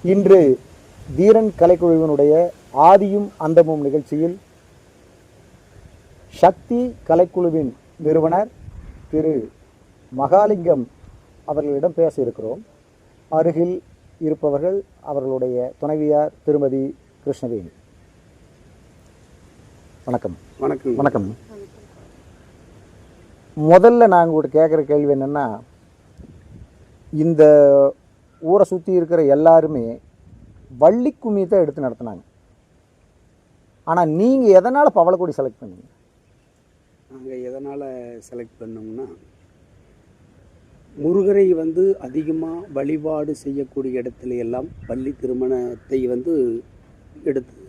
இன்று தீரன் கலைக்குழுவினுடைய ஆதியும் அந்தமும் நிகழ்ச்சியில் சக்தி கலைக்குழுவின் நிறுவனர் திரு மகாலிங்கம் அவர்களிடம் பேச இருக்கிறோம். அருகில் இருப்பவர்கள் அவர்களுடைய துணைவியார் திருமதி கிருஷ்ணவேணி. வணக்கம். வணக்கம். வணக்கம். முதல்ல நாங்கள் உங்கள்கிட்ட கேட்குற கேள்வி என்னென்னா, இந்த ஊரை சுற்றி இருக்கிற எல்லாருமே வள்ளி கும்மி தான் எடுத்து நடத்துனாங்க. ஆனால் நீங்கள் எதனால் பவளக்கொடி செலக்ட் பண்ணீங்க? நாங்கள் எதனால் செலக்ட் பண்ணோம்னா, முருகரை அதிகமாக வழிபாடு செய்யக்கூடிய இடத்துல எல்லாம் வள்ளி திருமணத்தை எடுத்து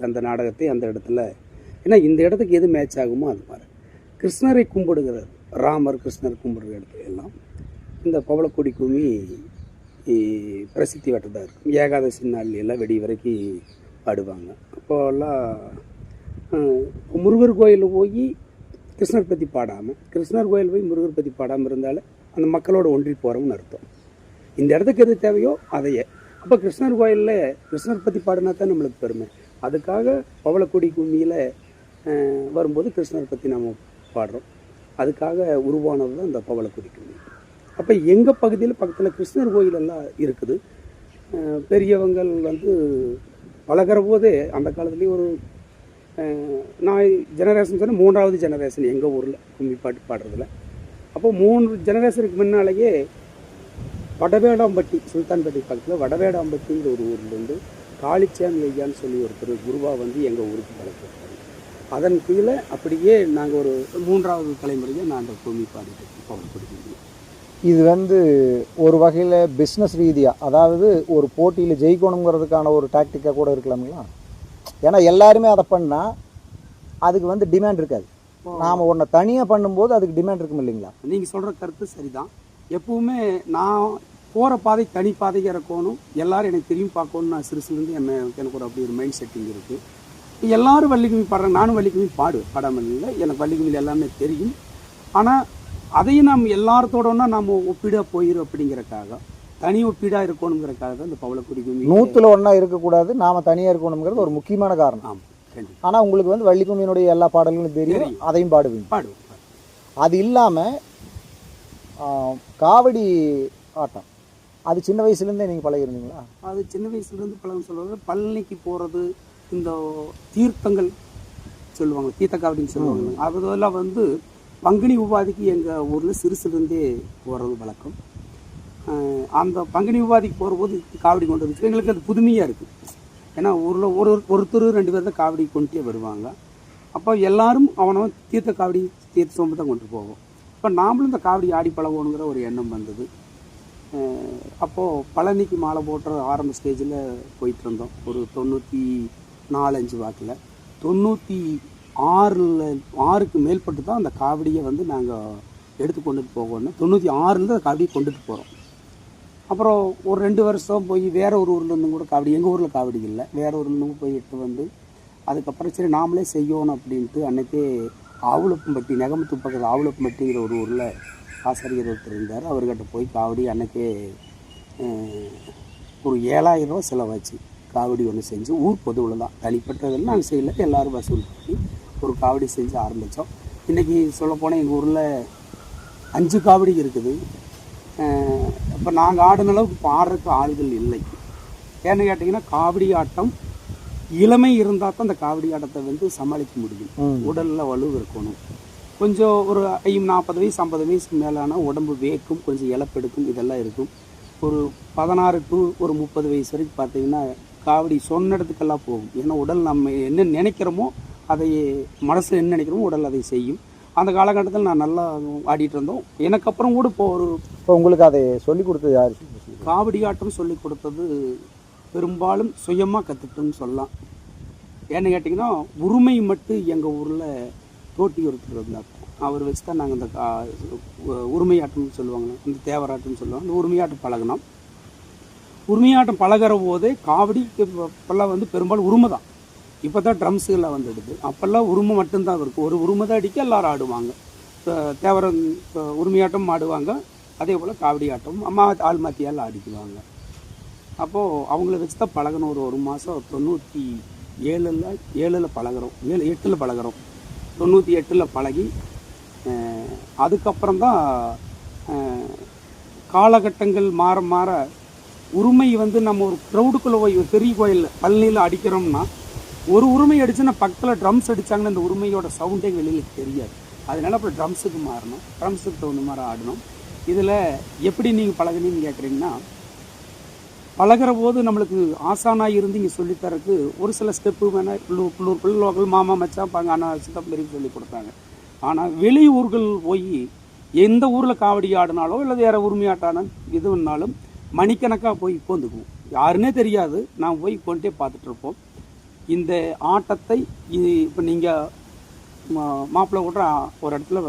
அந்த நாடகத்தை அந்த இடத்துல, ஏன்னா இந்த இடத்துக்கு எது மேட்ச் ஆகுமோ அது மாதிரி கிருஷ்ணரை கும்பிடுகிறார், ராமர் கிருஷ்ணர் கும்பிடுற இடத்துல எல்லாம் இந்த பவளக்கொடி கும்மி பிரசித்தி பெற்றதாக இருக்கும். ஏகாதசி நாள்லாம் வெடி வரைக்கும் பாடுவாங்க. அப்போல்லாம் முருகர் கோயிலில் போய் கிருஷ்ணர் பற்றி பாடாமல், கிருஷ்ணர் கோயில் போய் முருகர் பற்றி பாடாமல் இருந்தாலும் அந்த மக்களோட ஒன்றி போகிறோம்னு அர்த்தம். இந்த இடத்துக்கு எது தேவையோ அதையே. அப்போ கிருஷ்ணர் கோயிலில் கிருஷ்ணர் பற்றி பாடினா தான் நம்மளுக்கு பெருமை. அதுக்காக பவளக்கொடி கும்மியில் வரும்போது கிருஷ்ணர் பற்றி நாம் பாடுறோம். அதுக்காக உருவானது தான் இந்த பவளக்கொடி கும்மி. அப்போ எங்கள் பகுதியில் பக்கத்தில் கிருஷ்ணர் கோயிலெல்லாம் இருக்குது. பெரியவங்கள் பழகிற போதே அந்த காலத்துலேயே ஒரு நான் ஜெனரேஷன் சொன்னால் 3வது ஜெனரேஷன் எங்கள் ஊரில் கும்மி பாட்டு பாடுறதில்ல. அப்போ 3 ஜெனரேஷனுக்கு முன்னாலேயே வடவேடாம்பட்டி, சுல்தான்பட்டி பக்கத்தில் வடவேடாம்பட்டிங்கிற ஒரு ஊர்லேருந்து காளிச்சாமி ஐயான்னு சொல்லி ஒருத்தர் குருவா எங்கள் ஊருக்கு பழக்கிறாங்க. அதன் கீழே அப்படியே நாங்கள் ஒரு 3வது தலைமுறையை நான் அந்த கும்மி பாடிட்டு பவளக்கொடி. இது ஒரு வகையில் பிஸ்னஸ் ரீதியாக, அதாவது ஒரு போட்டியில் ஜெயிக்கணுங்கிறதுக்கான ஒரு டாக்டிக்காக கூட இருக்கலாங்களா? ஏன்னா எல்லாருமே அதை பண்ணால் அதுக்கு டிமாண்ட் இருக்காது. நாம் ஒன்றை தனியாக பண்ணும்போது அதுக்கு டிமாண்ட் இருக்கும் இல்லைங்களா? நீங்கள் சொல்கிற கருத்து சரிதான். எப்பவுமே நான் போகிற பாதை தனி பாதையாக இருக்கணும், எல்லோரும் எனக்கு திரும்பி பார்க்கணும்னு நான் சிறுசுலேருந்து எனக்கு ஒரு அப்படி ஒரு மைண்ட் செட்டிங் இருக்குது. எல்லோரும் வள்ளிக்கும்மி பாடுறாங்க, நானும் வள்ளிக்கும்மி பாடாமல் இல்லை, எனக்கு வள்ளிக்கும்மியில் எல்லாமே தெரியும். ஆனால் அதையும் நாம் எல்லாத்தோடனா நாம் ஒப்பீடாக போயிடும் அப்படிங்கிறக்காக, தனி ஒப்பீடாக இருக்கணுங்கிறக்காக தான் இந்த பவளக்கொடி கும்மி 100ல் 1 இருக்கக்கூடாது, நாம் தனியாக இருக்கணுங்கிறது ஒரு முக்கியமான காரணம். ஆமாம். ஆனால் உங்களுக்கு வள்ளிக்கும்மியினுடைய எல்லா பாடல்களும் தெரியும், அதையும் பாடுவீங்க. அது இல்லாமல் காவடி ஆட்டம், அது சின்ன வயசுலேருந்தே நீங்கள் பழகிருந்தீங்களா? அது சின்ன வயசுலேருந்து பழகம் சொல்கிறது. பழனிக்கு போகிறது, இந்த தீர்த்தங்கள் சொல்லுவாங்க, தீர்த்த காவடின்னு சொல்லுவாங்க. அதெல்லாம் பங்குனி உபாதிக்கு எங்கள் ஊரில் சிறுசுலேருந்தே போகிறது வழக்கம். அந்த பங்குனி உபாதிக்கு போகிறபோது காவடி கொண்டு வந்துச்சு. எங்களுக்கு அது புதுமையாக இருக்குது. ஏன்னா ஊரில் ஒருத்தர் 2 பேர் தான் காவடி கொண்டுட்டே வருவாங்க. அப்போ எல்லாரும் அவனவன் தீர்த்த காவடி தீர்த்த சோம்பு தான் கொண்டு போவோம். இப்போ நாமளும் இந்த காவடி ஆடி பழகணுங்கிற ஒரு எண்ணம் வந்தது. அப்போது பழனிக்கு மாலை போட்டுற ஆரம்ப ஸ்டேஜில் போயிட்டு இருந்தோம். ஒரு 94-5 வாக்கில் 96க்கு மேற்பட்டு தான் அந்த காவடியை நாங்கள் எடுத்து கொண்டுட்டு போகணும். 96ல் அந்த காவடியை கொண்டுட்டு போகிறோம். அப்புறம் ஒரு 2 வருஷம் போய் வேறு ஒரு ஊர்லேருந்து கூட காவடி, எங்கள் ஊரில் காவடி இல்லை, வேறு ஊர்லேருந்து போய் எடுத்து அதுக்கப்புறம் சரி நாமளே செய்யணும் அப்படின்ட்டு அன்றைக்கே ஆவுளப்பம்பட்டி, நெகமத்து பக்கத்தில் ஆவுளப்பம்பட்டிங்கிற ஒரு ஊரில் ஆசிரியர் ஒருத்தர் இருந்தார். அவர்கிட்ட போய் காவடி அன்றைக்கே ஒரு 7000 ரூபா செலவாச்சு. காவடி ஒன்று செஞ்சு ஊர் பொதுவில் தான், தனிப்பட்டதில் நாங்கள் செய்யலை, எல்லோரும் வசூல் பண்ணி ஒரு காவடி செஞ்சு ஆரம்பித்தோம். இன்றைக்கி சொல்லப்போனால் எங்கள் ஊரில் 5 காவடி இருக்குது. இப்போ நாங்கள் ஆடின அளவுக்கு பாடுறதுக்கு ஆள்கள் இல்லை. ஏன்னு கேட்டிங்கன்னா, காவடி ஆட்டம் இளமை இருந்தால் தான் அந்த காவடி ஆட்டத்தை சமாளிக்க முடியும். உடலில் வலு இருக்கணும். கொஞ்சம் ஒரு 40 வயசு 50 வயசுக்கு மேலான உடம்பு வேக்கும், கொஞ்சம் இழப்பெடுக்கும், இதெல்லாம் இருக்கும். ஒரு 16 to ஒரு 30 வயசு வரைக்கும் பார்த்தீங்கன்னா காவடி சொன்ன இடத்துக்கெல்லாம் போகும். ஏன்னா உடல் நம்ம என்ன நினைக்கிறோமோ அதை, மனசில் என்ன நினைக்கிறோமோ உடல் அதை செய்யும். அந்த காலகட்டத்தில் நான் நல்லா ஆடிட்டு இருந்தோம். எனக்கு அப்புறம் கூட இப்போ உங்களுக்கு அதை சொல்லிக் கொடுத்தது யார்? காவடி ஆட்டம் சொல்லிக் கொடுத்தது பெரும்பாலும் சுயமாக கற்றுட்டுன்னு சொல்லலாம். ஏன்னு கேட்டிங்கன்னா, உரிமை மட்டும் எங்கள் ஊரில் தோட்டி ஒருத்தர் இருந்தார். அவர் வச்சு தான் நாங்கள் இந்த உரிமையாட்டம்னு சொல்லுவாங்க, இந்த தேவராட்டம்னு சொல்லுவாங்க, இந்த உரிமையாட்டம் பழகினோம். உரிமையாட்டம் பழகிற போதே காவடி இப்போல்லாம் பெரும்பாலும் உரிமை தான். இப்போ தான் ட்ரம்ஸுகள்லாம் வந்துடுது. அப்போல்லாம் உரிமை மட்டும்தான் இருக்கும். ஒரு உரிமை தான் அடிக்க எல்லோரும் ஆடுவாங்க. தேவரம் உரிமையாட்டம் ஆடுவாங்க. அதே போல் காவடி ஆட்டம் ஆள் மாற்றியால் ஆடிக்குவாங்க. அப்போது அவங்கள வச்சு தான் பழகணும். ஒரு மாதம் 97ல் பழகிறோம், 8ல் பழகிறோம். 98ல் பழகி அதுக்கப்புறம் தான் காலகட்டங்கள் மாற மாற உரிமை வந்து நம்ம ஒரு க்ரௌடுக்குள்ளே போய் பெரிய கோயிலில் பழனியில் அடிக்கிறோம்னா ஒரு உரிமை அடிச்சுன்னா பக்கத்தில் ட்ரம்ஸ் அடித்தாங்கன்னா அந்த உரிமையோட சவுண்டே வெளியில் தெரியாது. அதனால அப்புறம் ட்ரம்ஸுக்கு மாறணும், ட்ரம்ஸுக்கு தகுந்த மாதிரி ஆடணும். இதில் எப்படி நீங்கள் பழகுனீங்கன்னு கேட்குறீங்கன்னா, பழகிற போது நம்மளுக்கு ஆசானாக இருந்து இங்கே சொல்லித்தரக்கு ஒரு சில ஸ்டெப்பு வேணால் லோக்கல் மாமா மச்சான் பாங்க அண்ணா சித்தப்பரி சொல்லி கொடுத்தாங்க. ஆனால் வெளியூர்கள் போய் எந்த ஊரில் காவடி ஆடினாலோ இல்லை வேறு உரிமையாட்டான எதுனாலும் மணிக்கணக்காக போய் உட்காந்துக்குவோம். யாருன்னே தெரியாது, நான் போய் கொண்டே பார்த்துட்ருப்போம். இந்த ஆட்டத்தை இப்போ நீங்கள் மாப்பிள்ளை கூட ஒரு இடத்துல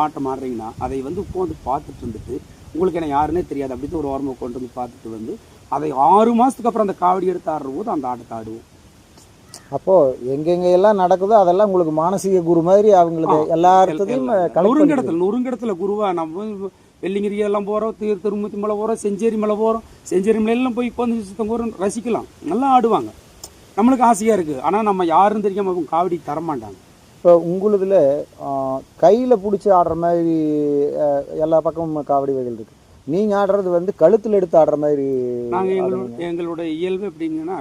ஆட்டம் ஆடுறீங்கன்னா அதை வந்து உட்காந்து பார்த்துட்டு இருந்துட்டு உங்களுக்கு என்ன யாருன்னே தெரியாது, அப்படி ஒரு ஓரமாக கொண்டு வந்து பார்த்துட்டு வந்து அதை 6 மாதத்துக்கு அப்புறம் அந்த காவடி எடுத்து ஆடுற போது அந்த ஆட்டத்தை ஆடுவோம். அப்போது எங்கெங்க எல்லாம் நடக்குதோ அதெல்லாம் உங்களுக்கு மானசீக குரு மாதிரி அவங்களுக்கு எல்லா இடத்துலையும் நொறுங்கிடத்துல குருவா. நம்ம வெள்ளிங்கிரி எல்லாம் போகிறோம், திருமூர்த்தி மலை போகிறோம், செஞ்சேரி மலை போகிறோம். செஞ்சேரி மலையெல்லாம் போய் உட்காந்து சுத்தம் போகிறோம், ரசிக்கலாம், நல்லா ஆடுவாங்க. நம்மளுக்கு ஆசையாக இருக்குது. ஆனால் நம்ம யாருன்னு தெரியாமல் அவங்க காவடி தரமாட்டாங்க. இப்போ உங்களுதில் கையில் பிடிச்சி ஆடுற மாதிரி எல்லா பக்கமும் காவடி வகைகள் இருக்குது. நீங்கள் ஆடுறது வந்து கழுத்தில் எடுத்து ஆடுற மாதிரி. நாங்கள் எங்களோட இயல்பு எப்படிங்கன்னா,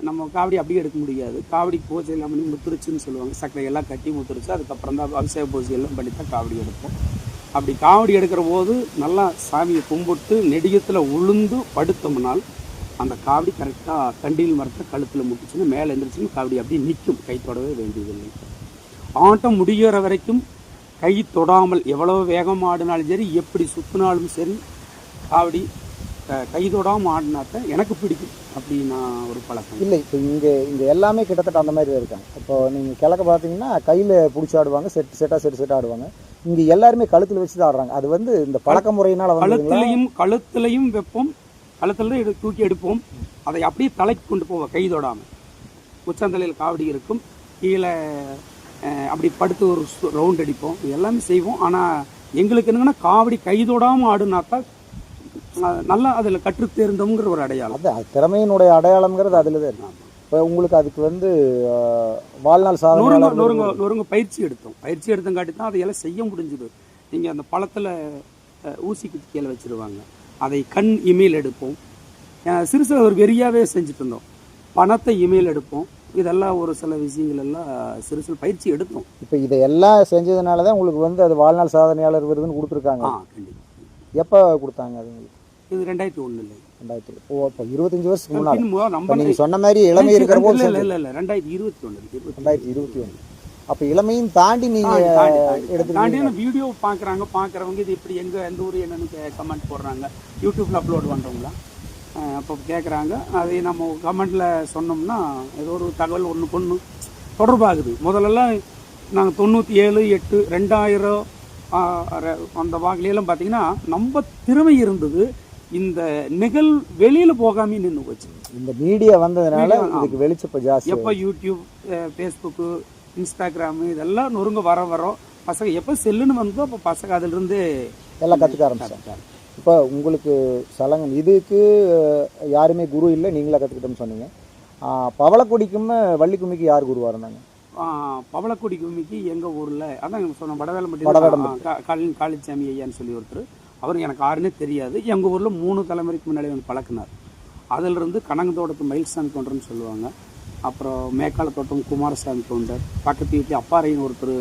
நம்ம காவடி அப்படியே எடுக்க முடியாது. காவடி பூஜை எல்லாம் பண்ணி முத்துருச்சுன்னு சொல்லுவாங்க, சக்கரை எல்லாம் கட்டி முத்துருச்சு. அதுக்கப்புறம் தான் அபிஷேக பூஜை எல்லாம் பண்ணி தான் காவடி எடுப்போம். அப்படி காவடி எடுக்கிற போது நல்லா சாமியை கும்பிட்டு நெடியத்தில் உளுந்து படுத்தோம்னால் அந்த காவடி கரெக்டாக கண்டியில் மரத்தை கழுத்தில் முட்டுச்சுன்னு மேலே எழுந்திரிச்சுன்னு காவடி அப்படியே நிற்கும், கை தொடவே வேண்டியதில்லை. ஆட்டம் முடிகிற வரைக்கும் கை தொடாமல் எவ்வளவு வேகம் ஆடினாலும் சரி, எப்படி சுற்றினாலும் சரி, காவடி கை தொடாமல் ஆடினாத்தான் எனக்கு பிடிக்கும். அப்படி நான் ஒரு பழக்கம் இல்லை. இப்போ இங்கே எல்லாமே கிட்டத்தட்ட அந்த மாதிரி இருக்காங்க. இப்போ நீங்கள் கிழக்க பார்த்தீங்கன்னா கையில் பிடிச்சி ஆடுவாங்க, செட் ஆடுவாங்க. இங்கே எல்லாருமே கழுத்தில் வச்சு தான் ஆடுறாங்க. அது வந்து இந்த பழக்க முறையினால் கழுத்துலையும் வைப்போம், கழுத்தில் தூக்கி எடுப்போம், அதை அப்படியே தலைக்கு கொண்டு போவோம் கை தொடாமல். உச்சந்தலையில் காவடி இருக்கும், கீழே அப்படி படுத்து ஒரு ரவுண்ட் அடிப்போம், எல்லாமே செய்வோம். ஆனால் எங்களுக்கு என்னங்கன்னா காவடி கை தொடாமல் ஆடுனாத்தான் நல்லா அதில் கற்று தேர்ந்தோங்கிற ஒரு அடையாளம். அது திறமையினுடைய அடையாளம்ங்கிறது அதில் தான் இருக்கு. இப்போ உங்களுக்கு அதுக்கு வந்து வாழ்நாள் சாதனை நொறுங்க பயிற்சி எடுத்தங்காட்டி தான் அதையெல்லாம் செய்ய முடிஞ்சுது. நீங்கள் அந்த பழத்தில் ஊசிக்கு கீழே வச்சுருவாங்க, அதை கண் இமெயில் எடுப்போம். சிறு ஒரு வெறியாகவே செஞ்சுட்டு இருந்தோம். பணத்தை இமெயில் எடுப்போம். இதெல்லாம் ஒரு சில விஷயங்கள் எல்லாம் சிறு பயிற்சி எடுத்தோம். இப்போ இதையெல்லாம் செஞ்சதுனால தான் உங்களுக்கு வந்து அது வாழ்நாள் சாதனையாளர் விருதுன்னு கொடுத்துருக்காங்க. கண்டிப்பாக. எப்போ கொடுத்தாங்க அது உங்களுக்கு? இது 2001 இல்லை, 2000. ஓ, இப்போ 25 வருஷத்துக்கு முன்னாடி. நம்ம நீங்கள் சொன்ன மாதிரி இளமை இருக்கிற போது இல்லை 2021. அப்போ இளமையும் தாண்டி நீங்கள் தாண்டி வீடியோ பார்க்குறவங்க இது இப்படி எந்த ஊர் என்னன்னு கமெண்ட் போடுறாங்க, யூடியூப்பில் அப்லோட் பண்ணுறவங்களா அப்போ கேட்குறாங்க. அதை நம்ம கமெண்டில் சொன்னோம்னா ஏதோ ஒரு தகவல் ஒன்று தொடர்பாகுது. முதல்லலாம் நாங்கள் 97, 8, 2000 அந்த வாக்கிலையெல்லாம் பார்த்தீங்கன்னா நம்ம திறமை இருந்தது. இந்த நிகழ் வெளியில் போகாமே நின்று போச்சு. இந்த மீடியா வந்ததுனால இதுக்கு வெளிச்சப்ப ஜாஸ்தி. எப்போ யூடியூப், ஃபேஸ்புக்கு, இன்ஸ்டாகிராமு இதெல்லாம் நொறுங்க வரோம். பசங்க எப்போ செல்லுன்னு வந்ததோ அப்போ பசங்க அதிலிருந்து எல்லாம் கற்றுக்க ஆரம்பிச்சாங்க. இப்போ உங்களுக்கு சலங்கன் இதுக்கு யாருமே குரு இல்லை, நீங்களா கற்றுக்கிட்டோம்னு சொன்னீங்க. பவளக்கொடிக்கும் வள்ளிக்கும்மிக்கு யார் குருவாக இருந்தாங்க? பவளக்கொடி கும்மிக்கு எங்கள் ஊரில் அதான் சொன்ன வடவேலம்பட்டி காளிச்சாமி ஐயான்னு சொல்லி ஒருத்தர். அவர் எனக்கு யாருன்னே தெரியாது. எங்கள் ஊரில் 3 தலைமுறைக்கு முன்னாடி வந்து பழக்கினார். அதிலிருந்து கனகத்தோட்டத்து மயில்சாமி கவுண்டர்னு சொல்லுவாங்க. அப்புறம் மேக்கால தோட்டம் குமாரசாமி கவுண்டர், பக்கத்து வீட்டில் அப்பாறையின் ஒருத்தர்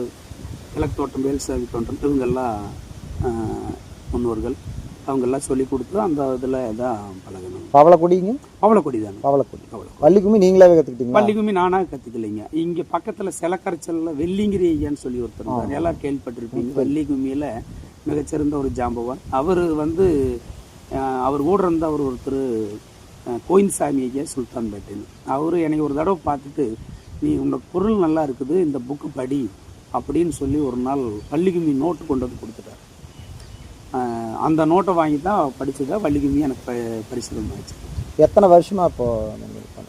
கிழக்கு தோட்டம் வேல்சாமி கவுண்டர், இவங்கெல்லாம் முன்னோர்கள். அவங்கெல்லாம் சொல்லி கொடுத்து அந்த இதில் தான் பழகணும். பவளக்கொடிங்க? பவளக்கொடி தாங்க. பவளக்கொடி. வள்ளிக்கும்மி நீங்களாவே கற்றுக்கிட்டீங்க? வள்ளிக்கும்மி நானாக கற்றுக்கலைங்க. இங்கே பக்கத்தில் சிலக்கரைச்சலில் வெள்ளிங்கிரி ஐயான்னு சொல்லி ஒருத்தர் எல்லாம் கேள்விப்பட்டிருப்பீங்க. வள்ளிக்கும்மியில் மிகச்சிறந்த ஒரு ஜாம்பவான். அவர் வந்து அவர் கூட இருந்த அவர் ஒருத்தர் கோயின்சாமி ஐயா சுல்தான்பேட்டைன்னு. அவர் என்னை ஒரு தடவை பார்த்துட்டு, நீ உன்னோட பொருள் நல்லா இருக்குது, இந்த புக்கு படி அப்படின்னு சொல்லி ஒரு நாள் வள்ளிக்கும்மி நோட்டு கொண்டு வந்து கொடுத்துட்டார். அந்த நோட்டை வாங்கி தான் படித்ததா வள்ளிக்கும்மி எனக்கு பரிசுமாச்சு. எத்தனை வருஷமா இப்போது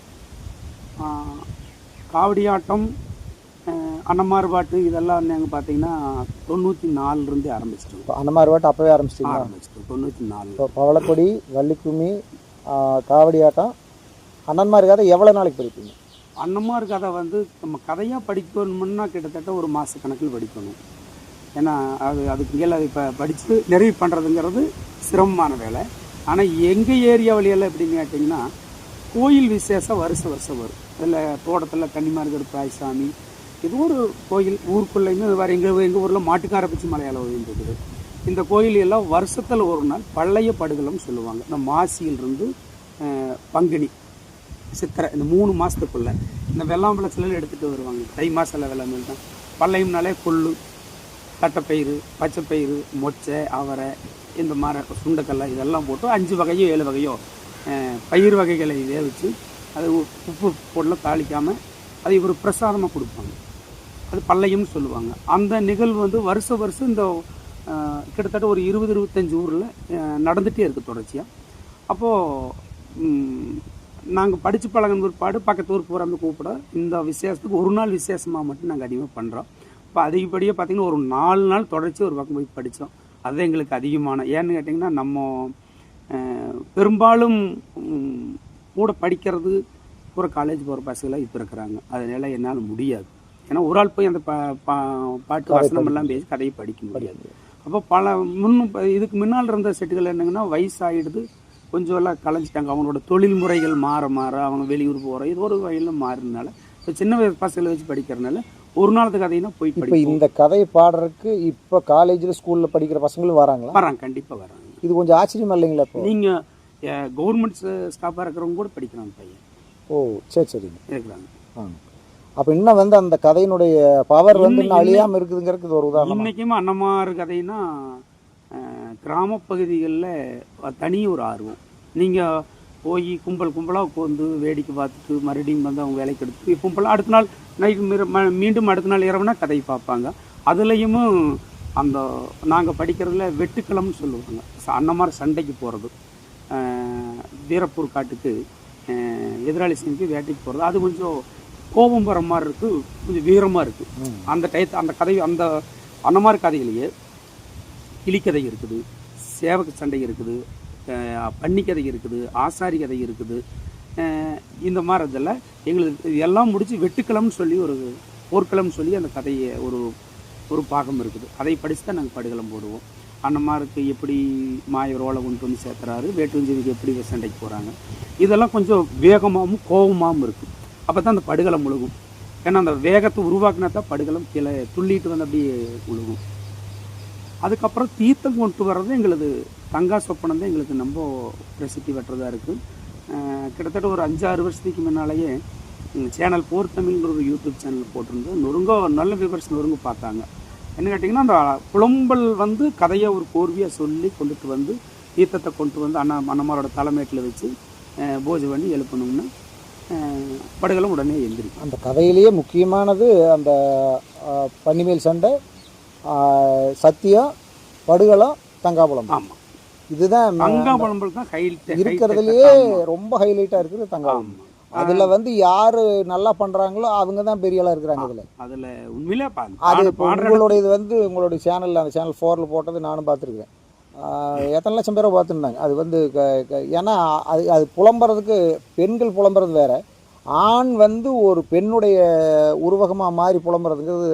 காவடியாட்டம், அன்னமாறுபாட்டு இதெல்லாம் நாங்கள் பார்த்தீங்கன்னா 94 ஆரம்பிச்சிட்டோம். அன்னமாறுபாட்டு அப்போவே ஆரம்பிச்சிட்டோம். 94. இப்போ பவளக்கொடி, வள்ளிக்கும்மி, காவடி ஆட்டம், அண்ணன்மார் கதை எவ்வளோ நாளைக்கு படிப்பீங்க? அன்னமார் கதை வந்து நம்ம கதையாக படிக்கணும்னா கிட்டத்தட்ட ஒரு மாத கணக்கில் படிக்கணும். ஏன்னா அதுக்கு மேலே இப்போ படித்து நிறைவு பண்ணுறதுங்கிறது சிரமமான வேலை. ஆனால் எங்கள் ஏரியா வழியெல்லாம் எப்படின்னு கேட்டிங்கன்னா, கோயில் விசேஷம் வருஷம் வரும். இதில் தோட்டத்தில் கன்னிமார்கர் பிராய்சாமி, இது ஒரு கோயில் ஊருக்குள்ளேயுமே வேறு எங்கள் ஊரில் மாட்டுக்காரப்பச்சி மலையாள கோயில் இருக்குது. இந்த கோயில் எல்லாம் வருஷத்தில் ஒரு நாள் பழைய படுகளம்னு சொல்லுவாங்க. இந்த மாசியிலிருந்து பங்குனி சித்திரை இந்த 3 மாதத்துக்குள்ளே இந்த வெள்ளாம்பழ சிலையில் எடுத்துகிட்டு வருவாங்க. தை மாதத்தில் வெள்ளாமல் தான். பள்ளையம்னாலே கொள்ளு, தட்டைப்பயிறு, பச்சைப்பயிறு, மொச்சை, அவரை, இந்த மாதிரி சுண்டக்கல்லை இதெல்லாம் போட்டு 5 வகையோ 7 வகையோ பயிர் வகைகளை வேவிச்சு அது உப்பு பொருளை தாளிக்காமல் அது ஒரு பிரசாதமாக கொடுப்பாங்க. அது பள்ளையம்னு சொல்லுவாங்க. அந்த நிகழ்வு வந்து வருஷம் இந்த கிட்டத்தட்ட ஒரு 20-25 ஊரில் நடந்துகிட்டே இருக்குது தொடர்ச்சியாக. அப்போது நாங்கள் படித்து பழகின பிற்பாடு பக்கத்து ஊர் பூரா கூப்பிட இந்த விசேஷத்துக்கு ஒரு நாள் விசேஷமாக மட்டும் நாங்கள் அதிகமாக பண்ணுறோம். இப்போ அதிகப்படியாக பார்த்திங்கன்னா ஒரு 4 நாள் தொடர்ச்சி ஒரு பக்கம் போய் படித்தோம். அது எங்களுக்கு அதிகமான. ஏன்னு கேட்டிங்கன்னா, நம்ம பெரும்பாலும் கூட படிக்கிறது பூரா காலேஜ் போகிற பசங்களாக இப்போ இருக்கிறாங்க. அதனால என்னால் முடியாது. ஏன்னா ஒரு ஆள் போய் அந்த பாட்டு வசனம் எல்லாம் பேசி கதையை படிக்க முடியாது. அப்போ இதுக்கு முன்னால் இருந்த செட்டுகள் என்னங்கன்னா, வயசாகிடுது, கொஞ்சம் எல்லாம் கலைஞ்சிட்டாங்க. அவங்களோட தொழில் முறைகள் மாற அவங்க வெளியூர் போகிற இது ஒரு வகையில் மாறினால இப்போ சின்ன பசங்களை வச்சு படிக்கிறதுனால ஒரு நாளத்துக்கு கதையினா போய் இப்போ இந்த கதையை பாடுறதுக்கு இப்போ காலேஜில் ஸ்கூலில் படிக்கிற பசங்களும் வராங்களா? வராங்க, கண்டிப்பாக வராங்க. இது கொஞ்சம் ஆச்சரியமா இல்லைங்களா? இப்போ நீங்கள் கவர்மெண்ட் ஸ்டாஃபாக இருக்கிறவங்க கூட படிக்கிறாங்க பையன். ஓ சரிங்க இருக்கிறாங்க. அப்போ இன்னும் வந்து அந்த கதையினுடைய பவர் வந்து இன்னும் அழியாமல் இருக்குதுங்கிறதுக்கு ஒரு உதாரணம். இன்றைக்குமே அன்னமார் கதைன்னா கிராமப்பகுதிகளில் தனி ஒரு ஆர்வம். நீங்கள் போய் கும்பலாக உட்காந்து வேடிக்கை பார்த்துட்டு மறுபடியும் வந்து அவங்க வேலைக்கு எடுத்து கும்பலாக அடுத்த நாள் நைட்டு மீண்டும் அடுத்த நாள் இரவுனா கதையை பார்ப்பாங்க. அதுலேயும் அந்த நாங்கள் படிக்கிறதுல வெட்டுக்கிழம்னு சொல்லுவாங்க. அன்னமார் சண்டைக்கு போகிறது, வீரப்பூர் காட்டுக்கு எதிராளி செஞ்சு வேட்டைக்கு போகிறது, அது கொஞ்சம் கோபம் வர மாதிரி இருக்குது, கொஞ்சம் வீரமாக இருக்குது. அந்த கதை அந்த அன்னமார் கதையிலேயே கிளிக்கதை இருக்குது, சேவக சண்டை இருக்குது, பன்னிக்கதை இருக்குது, ஆசாரி கதை இருக்குது. இந்த மாதிரி இதில் எங்களுக்கு எல்லாம் முடித்து வெட்டுக்கிழம்னு சொல்லி ஒரு போர்க்கிழம்னு சொல்லி அந்த கதையை ஒரு பாகம் இருக்குது. அதை படித்து தான் நாங்கள் படுகளம் போடுவோம். அன்னமாருக்கு எப்படி மாயவர் ஓலை கொண்டு வந்து சேர்த்துறாரு, வேட்டுவஞ்சேரிக்கு எப்படி சண்டைக்கு போகிறாங்க, இதெல்லாம் கொஞ்சம் வேகமாகவும் கோபமாகவும் இருக்குது. அப்போ தான் அந்த படுகளம் முழுகும். ஏன்னா அந்த வேகத்தை உருவாக்கினா தான் படுகளம் கீழே துள்ளிட்டு வந்து அப்படியே முழுகும். அதுக்கப்புறம் தீர்த்தம் கொண்டு வர்றது எங்களது தங்கா சொப்பனம் தான் எங்களுக்கு ரொம்ப பிரசித்தி பெற்றதாக இருக்குது. கிட்டத்தட்ட ஒரு 5-6 வருஷத்துக்கு முன்னாலேயே சேனல் போர் தமிழ்ங்கிற ஒரு யூடியூப் சேனல் போட்டிருந்து நல்ல வியூவர்ஸ் பார்த்தாங்க. என்ன கேட்டிங்கன்னா, அந்த புலம்பல் வந்து கதையை ஒரு கோர்வையாக சொல்லி கொண்டுட்டு வந்து தீர்த்தத்தை கொண்டு வந்து அன்னமாரோட தலைமையில் வச்சு பூஜை பண்ணி எழுப்பணும்னு படுகளும் உடனே எழுந்திருக்கும். அந்த கதையிலேயே முக்கியமானது அந்த பன்னிமேல் சண்டை, சத்தியம், படுகளம், தங்காபுலம். ஆமாம், இதுதான் தங்காபுலம்பல் தான் இருக்கிறதுலையே ரொம்ப ஹைலைட்டாக இருக்குது தங்காபுலம். அதில் வந்து யார் நல்லா பண்ணுறாங்களோ அவங்க தான் பெரிய ஆளாக இருக்கிறாங்க. அதில் உண்மையிலே அது உங்களுடைய இது வந்து உங்களுடைய சேனலில் அந்த சேனல் 4 போட்டது நானும் பார்த்துருக்குறேன். எத்தனை லட்சம் பேரை பார்த்துருந்தாங்க. அது வந்து ஏன்னா அது புலம்புறதுக்கு பெண்கள் புலம்புறது வேறு, ஆண் வந்து ஒரு பெண்ணுடைய உருவகமாக மாறி புலம்புறதுங்கிறது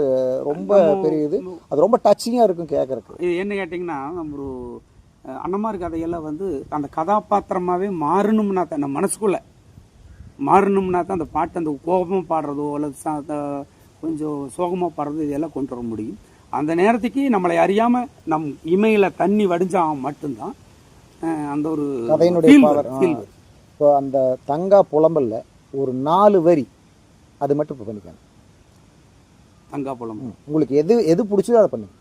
ரொம்ப பெரிய இது. அது ரொம்ப டச்சிங்காக இருக்கும் கேட்குறதுக்கு. இது என்ன கேட்டிங்கன்னா, நம்ம ஒரு அன்னமார் கதையெல்லாம் வந்து அந்த கதாபாத்திரமாகவே மாறணும்னா தான் நம்ம மனசுக்குள்ளே மாறணும்னா தான் அந்த பாட்டு அந்த கோபமாக பாடுறதோ அல்லது கொஞ்சம் சோகமாக பாடுறதோ இதெல்லாம் கொண்டு வர முடியும். அந்த நேரத்துக்கு நம்மளை அறியாமல் நம் இமையில் தண்ணி வடிஞ்சால் மட்டும்தான் அந்த ஒரு கதையினுடைய பவர். இப்போ அந்த தங்கா புலம்பல்ல ஒரு 4 வரி அது மட்டும் இப்போ பண்ணிக்காங்க. தங்கா புலம்பல் உங்களுக்கு எது பிடிச்சதோ அதை பண்ணுங்க.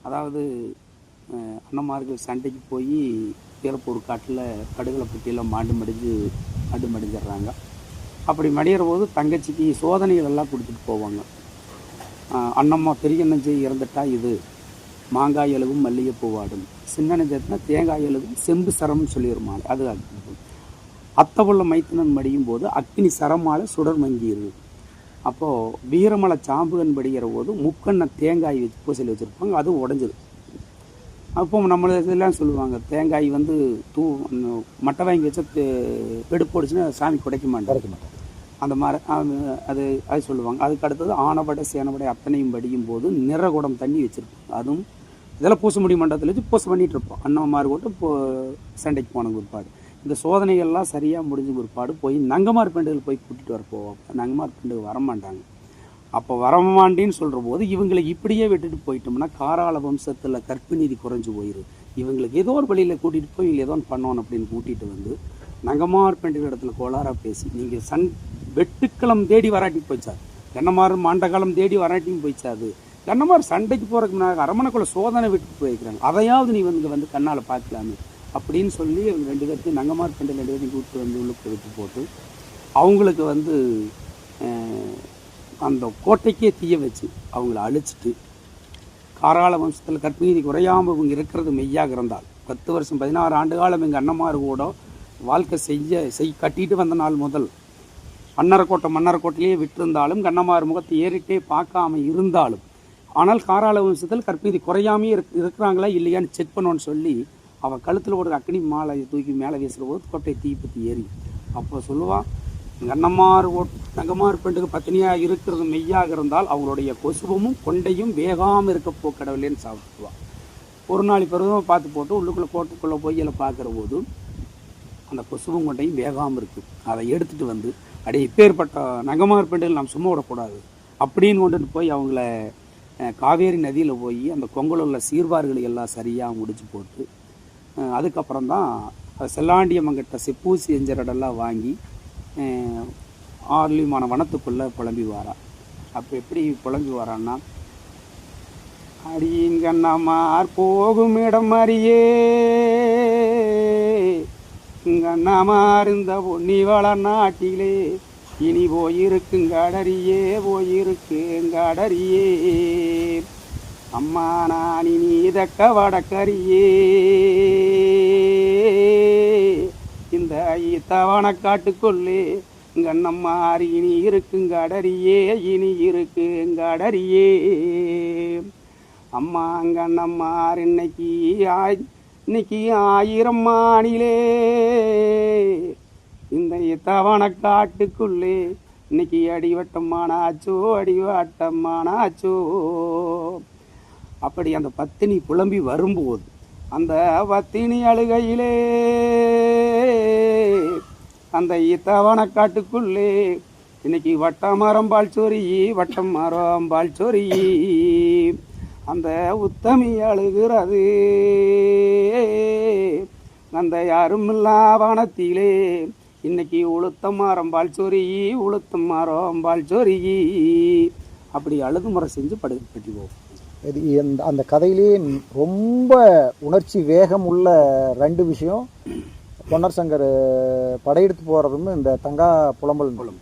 அதாவது அன்னமாருக்கு சண்டைக்கு போய் வீரப்பூர் காட்டில் படுகளை பட்டியில் மாடு மடிஞ்சிடுறாங்க. அப்படி மடிகிற போது தங்கச்சிக்கு சோதனைகள் எல்லாம் கொடுத்துட்டு போவாங்க. அண்ணம்மா பெரிய நெஞ்சை இறந்துட்டா இது மாங்காய் எழுவும் மல்லிகை பூவாடும், சின்ன நெஞ்சத்துனா தேங்காய் எழுவும் செம்பு சரம்னு சொல்லிடுமாள். அது அத்தவுள்ள மைத்தனன் மடியும் போது அக்னி சரமால சுடர் மங்கிடுது. அப்போது வீரமலை சாம்புகன் படிக்கிற போது முக்கண்ணை தேங்காய் வச்சு பூசல் வச்சுருப்பாங்க, அதுவும் உடஞ்சிது. அப்போ நம்மள இதெல்லாம் சொல்லுவாங்க, தேங்காய் வந்து மட்டை வாங்கி வச்சா வெடுப்பு போடுச்சுன்னா சாமி குடைக்க மாட்டாங்க. அந்த மாதிரி அது அது சொல்லுவாங்க. அதுக்கு அடுத்தது ஆனபடை சேனபடை அத்தனையும் படியும் போது நிறகுடம் தண்ணி வச்சுருப்போம். அதுவும் இதெல்லாம் பூசமுடி மண்டபத்தில் வச்சு பூசை பண்ணிகிட்டு இருப்போம். அண்ணன்மார் கூட சண்டைக்கு போன பிற்பாடு இந்த சோதனைகள்லாம் சரியாக முடிஞ்ச பிற்பாடு போய் நங்கமார் பெண்டுகள் போய் கூட்டிகிட்டு வர போவோம். நங்கமார் பெண்டுகள் வரமாட்டாங்க. அப்போ வரமாண்டின்னு சொல்கிற போது இவங்களை இப்படியே விட்டுட்டு போயிட்டோம்னா காராள வம்சத்தில் கற்பு நீதி குறைஞ்சி போயிடும். இவங்களுக்கு ஏதோ ஒரு வழியில் கூட்டிகிட்டு போய் ஏதோ ஒன்று பண்ணணும் அப்படின்னு கூட்டிகிட்டு வந்து நங்கமார் பெண்டுகள் இடத்துல கோளாராக பேசி நீங்கள் வெட்டுக்களம் தேடி வராட்டி போயிச்சாது, கண்ணமார் மாண்டகாலம் தேடி வராட்டியும் போயிச்சாது. கண்ணமார் சண்டைக்கு போகிறதுக்கு முன்னாடி அரமனைக்குள்ள சோதனை விட்டு போயிருக்கிறாங்க, அதையாவது நீ வந்து கண்ணால் பார்க்கலாமே அப்படின்னு சொல்லி அவங்க 2 பேர்த்தையும் நங்கமார் பெண்டு 2 பேர்த்தையும் கூப்பிட்டு வந்து உள்ளுக்கு விட்டு போட்டு அவங்களுக்கு வந்து அந்த கோட்டைக்கே தீய வச்சு அவங்கள அழிச்சிட்டு காராள வம்சத்தில் கற்பீதி குறையாமல் இவங்க இருக்கிறது மெய்யாக இருந்தால் 10 வருஷம் 16 ஆண்டு காலம் எங்கள் அண்ணமார் கூட வாழ்க்கை கட்டிட்டு வந்த நாள் முதல் மன்னரக்கோட்டையிலேயே விட்டிருந்தாலும் கண்ணமார் முகத்தை ஏறிட்டே பார்க்காம இருந்தாலும் ஆனால் காராள வம்சத்தில் கற்பீதி குறையாமே இருக்கிறாங்களா இல்லையான்னு செக் பண்ணோன்னு சொல்லி அவள் கழுத்தில் ஒரு அக்னி மாலை தூக்கி மேலே வீசுகிற போது கோட்டை தீப்பத்தி ஏறி அப்போ சொல்லுவாள், நங்கமார் பெண்டுக்கு பத்தினியாக இருக்கிறது மெய்யாக இருந்தால் அவங்களுடைய கொசுவமும் கொண்டையும் வேகாமல் இருக்க கடவுளேன்னு சாப்பிடுவாள். ஒரு நாள் பிறகு பார்த்து போட்டு உள்ளுக்குள்ளே கோட்டைக்குள்ளே போய் எல்லாம் பார்க்குற போது அந்த கொசுவும் கொண்டையும் வேகாமல் இருக்குது. அதை எடுத்துகிட்டு வந்து அப்படியே இப்பேற்பட்ட நங்கமார் பெண்டுகள் நாம் சும்மா விடக்கூடாது அப்படின்னு கொண்டுட்டு போய் அவங்கள காவேரி நதியில் போய் அந்த கொங்கலில் உள்ள சீர்வார்களை எல்லாம் சரியாக முடிச்சு போட்டு அதுக்கப்புறம் தான் செல்லாண்டியம்மங்கிட்ட செப்பூசி எஞ்சரடெல்லாம் வாங்கி ஆர்லிமான வனத்துக்குள்ளே புலம்பி வாரா. அப்போ எப்படி புலம்பி வரான்னா, அடிங்கண்ணமார் போகும் இடம் அறியே இங்கண்ணமார் இந்த பொன்னிவள நாட்டிலே இனி போயிருக்குங்கடரியே அம்மா நான் இனி தக்க வடக்கரியே இந்த ஈத்தவன காட்டுக்குள்ளே கண்ணம்மார் இனி இருக்குங்கடரியே அம்மா கண்ணம்மார் இன்னைக்கு 1000 மானிலே இந்த ஈத்தவன காட்டுக்குள்ளே இன்னைக்கு அடிவட்டமானாச்சோ. அப்படி அந்த பத்தினி புலம்பி வரும்போது அந்த பத்தினி அழுகையிலே அந்த ஈத்தவன காட்டுக்குள்ளே இன்னைக்கு வட்டம் மரம் பால் சொரி அந்த உத்தமி அழுகிறது அந்த யாருமில்லா வனத்திலே இன்னைக்கு உளுத்தம் மரம் பால் சொரி அப்படி அழுகுமுறை செஞ்சு கட்டி போகும். அந்த கதையிலேயே ரொம்ப உணர்ச்சி வேகம் உள்ள 2 விஷயம், பொன்னர் சங்கர் படையெடுத்து போகிறதும் இந்த தங்கா புலம்பல்.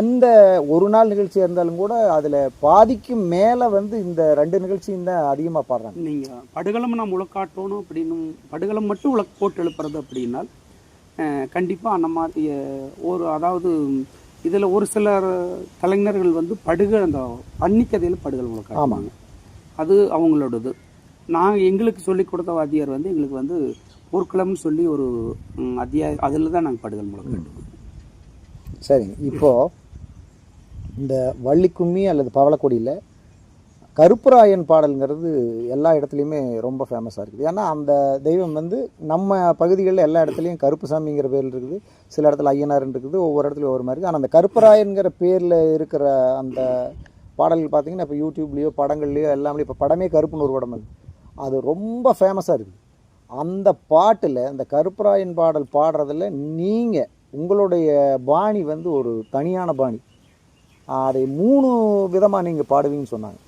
எந்த ஒரு நாள் நிகழ்ச்சியாக இருந்தாலும் கூட அதில் பாதிக்கும் மேலே வந்து இந்த 2 நிகழ்ச்சியும் தான் அதிகமாக பாடுறாங்க. நீங்கள் படுகளம் நாம் உலக்காட்டணும் அப்படின்னு படுகளம் மட்டும் போட்டு எழுப்புறது அப்படின்னால் கண்டிப்பாக அந்த மாதிரி அதாவது இதில் ஒரு சிலர் கலைஞர்கள் வந்து அந்த பன்னிக்கதையில் படுகள் உலக்காட்டுவாங்க. அது அவங்களோடது. எங்களுக்கு சொல்லிக் கொடுத்த வாத்தியார் வந்து எங்களுக்கு வந்து போர்க்களம்னு சொல்லி ஒரு அத்தியாயம், அதில் தான் நாங்கள் படுகள் முழக்காட்டுவோம். சரிங்க. இப்போது இந்த வள்ளிக்கும்மி அல்லது பவளக்கொடியில் கருப்பராயன் பாடல்ங்கிறது எல்லா இடத்துலையுமே ரொம்ப ஃபேமஸாக இருக்குது. ஏன்னா அந்த தெய்வம் வந்து நம்ம பகுதிகளில் எல்லா இடத்துலையும் கருப்புசாமிங்கிற பேரில் இருக்குது, சில இடத்துல ஐயனார்ன்னு இருக்குது, ஒவ்வொரு இடத்துலையும் ஒவ்வொரு மாதிரி இருக்குது. ஆனால் அந்த கருப்பராயன்கிற பேரில் இருக்கிற அந்த பாடல்கள் பார்த்திங்கன்னா இப்போ யூடியூப்லேயோ படங்கள்லையோ எல்லாமே இப்போ படமே கருப்புன்னு ஒரு படம் அது ரொம்ப ஃபேமஸாக இருக்குது. அந்த பாட்டில் அந்த கருப்பராயன் பாடல் பாடுறதில் நீங்கள் உங்களுடைய பாணி வந்து ஒரு தனியான பாணி. அதை 3 விதமாக நீங்கள் பாடுவீங்கன்னு சொன்னாங்க.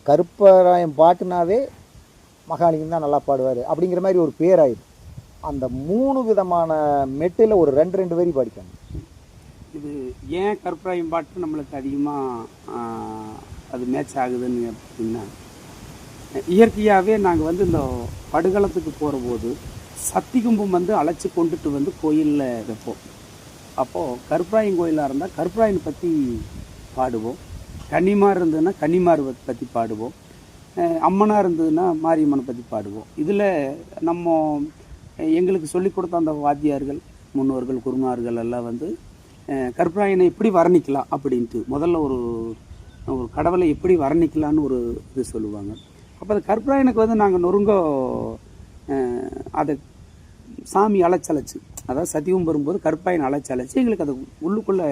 கருப்பராயன் பாட்டுனாவே மகாலிங்கம் தான் நல்லா பாடுவார் அப்படிங்கிற மாதிரி ஒரு பேராயிடும். அந்த 3 விதமான மெட்டில் ஒரு 2 வரி பாடிக்காங்க. இது ஏன் கருப்பராயன் பாட்டு நம்மளுக்கு அதிகமாக அது மேட்ச் ஆகுதுன்னு அப்படின்னா, இயற்கையாகவே நாங்கள் வந்து இந்த படுகளத்துக்கு போகிற போது சக்தி கும்பம் வந்து அழைச்சி கொண்டுட்டு வந்து கோயிலில் வைப்போம். அப்போது கருப்பராயன் கோயிலாக இருந்தால் கருப்பராயனை பற்றி பாடுவோம், கன்னிமார் இருந்ததுன்னா கன்னிமார் பற்றி பாடுவோம், அம்மனாக இருந்ததுன்னா மாரியம்மனை பற்றி பாடுவோம். இதில் நம்ம எங்களுக்கு சொல்லிக் கொடுத்த அந்த வாத்தியார்கள், முன்னோர்கள், குருமார்கள் எல்லாம் வந்து கருப்பராயனை எப்படி வர்ணிக்கலாம் அப்படின்ட்டு முதல்ல ஒரு கடவுளை எப்படி வர்ணிக்கலான்னு ஒரு இது சொல்லுவாங்க. அப்போ அது கருப்பராயனுக்கு வந்து நாங்கள் நொறுங்க அதை சாமி அலைச்சலைச்சு, அதாவது சத்தியம் வரும்போது கருப்பராயன் அலைச்சலைச்சு எங்களுக்கு அது உள்ளுக்குள்ளே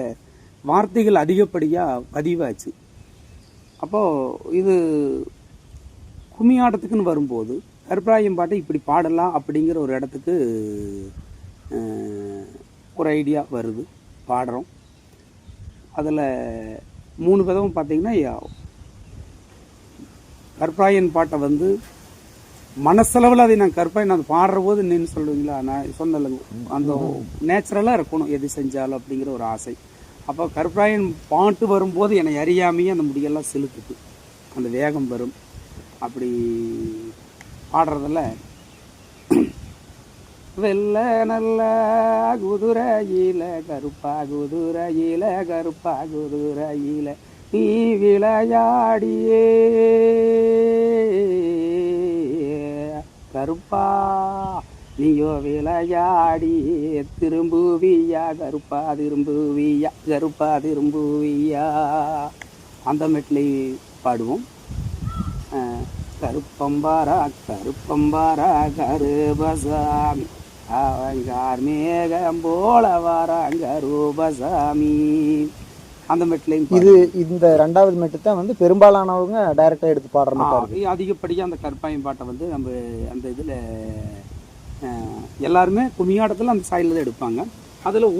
வார்த்தைகள் அதிகப்படியாக பதிவாச்சு. அப்போது இது கும்மியாட்டத்துக்குன்னு வரும்போது கருப்பராயன் பாட்டை இப்படி பாடலாம் அப்படிங்கிற ஒரு இடத்துக்கு ஒரு ஐடியா வருது, பாடுறோம். அதில் 3 விதமும் பார்த்தீங்கன்னா, கருப்பராயன் பாட்டை வந்து மனசளவில் அதை நான் கருப்பராயன் அது பாடுற போது நின்று சொல்லுவீங்களா, நான் சொன்னலைங்க அந்த நேச்சுரலாக இருக்கணும் எது செஞ்சாலும் அப்படிங்கிற ஒரு ஆசை. அப்போ கருப்பராயன் பாட்டு வரும்போது என்னை அறியாமையே அந்த முடியெல்லாம் செலுத்துது, அந்த வேகம் வரும். அப்படி பாடுறதில் வெள்ள நல்ல குதிரையில கருப்பா குதிரையில கருப்பா குதிரையில நீ விளையாடியே கருப்பா நீயோ விளையாடியே திரும்புவியா கருப்பா திரும்புவியா கருப்பா திரும்புவியா அந்த மெட்லை பாடுவோம். கருப்பம்பாரா கருப்பம்பாரா கருபசாமி அவங்கார் மேகம் போல வாராங்க ரூபசாமி அந்த மெட்லையும். இது இந்த 2வது மெட்டு தான் வந்து பெரும்பாலானவங்க டைரக்டாக எடுத்து பாடுற மாதிரி. அதிகப்படியாக அந்த கருப்பாயம் பாட்டை வந்து நம்ம அந்த இதில் எல்லாருமே கும்மியாட்டத்தில் அந்த சாயலில் தான் எடுப்பாங்க. அதில்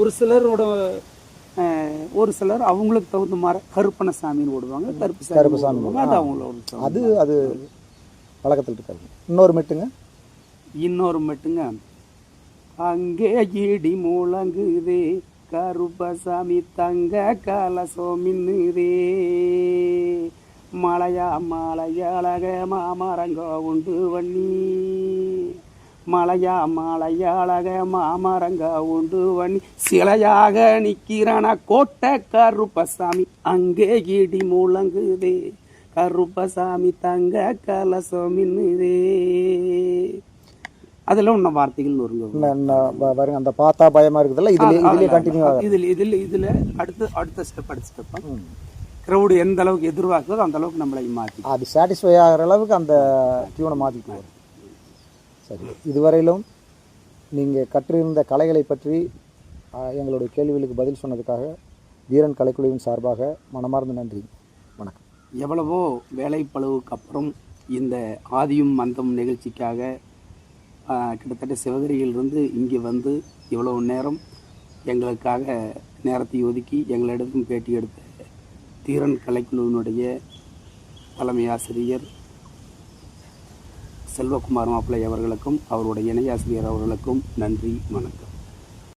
ஒரு சிலர் அவங்களுக்கு தகுந்த மாதிரி கருப்பணசாமின்னு ஓடுவாங்க, கருப்புசாமி அது அவங்களோட அது பழக்கத்தில் இருக்காது. இன்னொரு மெட்டுங்க அங்கே இடி முழங்குதே கருப்பசாமி தங்க கலசம் மின்னுதே மலையழக மாமரங்க உண்டு வண்ணி மலையழக மாமரங்க உண்டு வண்ணி சிலையாக நிற்கிறான கோட்டை கருப்பசாமி அங்கே இடி முழங்குதே கருப்பசாமி தங்க கலசம் மின்னுதே. அதெல்லாம் இன்னும் வார்த்தைகள் பாருங்க, அந்த பார்த்தா பயமா இருக்குதுல்ல, இதுலயே கண்டினியூ ஆகும். இதுல அடுத்த ஸ்டெப் க்ரௌடு எந்த அளவுக்கு எதிர்பார்க்குதோ அந்த அளவுக்கு நம்மளை மாற்றி அது சாட்டிஸ்ஃபை ஆகிற அளவுக்கு அந்த டியூனை மாற்றிட்டு வரும். சரி, இதுவரையிலும் நீங்கள் கற்றிருந்த கலைகளை பற்றி எங்களுடைய கேள்விகளுக்கு பதில் சொன்னதுக்காக வீரன் கலைக்குழுவின் சார்பாக மனமார்ந்த நன்றி, வணக்கம். எவ்வளவோ வேலைப்பளவுக்கு அப்புறம் இந்த ஆதியும் மந்தம் நிகழ்ச்சிக்காக கிட்டத்தட்ட சிவகிரியிலிருந்து இங்கே வந்து இவ்வளவு நேரம் எங்களுக்காக நேரத்தை ஒதுக்கி எங்களிடத்தும் பேட்டி எடுத்த தீரன் கலைக்குழுவினுடைய தலைமை ஆசிரியர் செல்வகுமார் மாப்பிள்ளை அவர்களுக்கும் அவருடைய இணை ஆசிரியர் அவர்களுக்கும் நன்றி, வணக்கம்.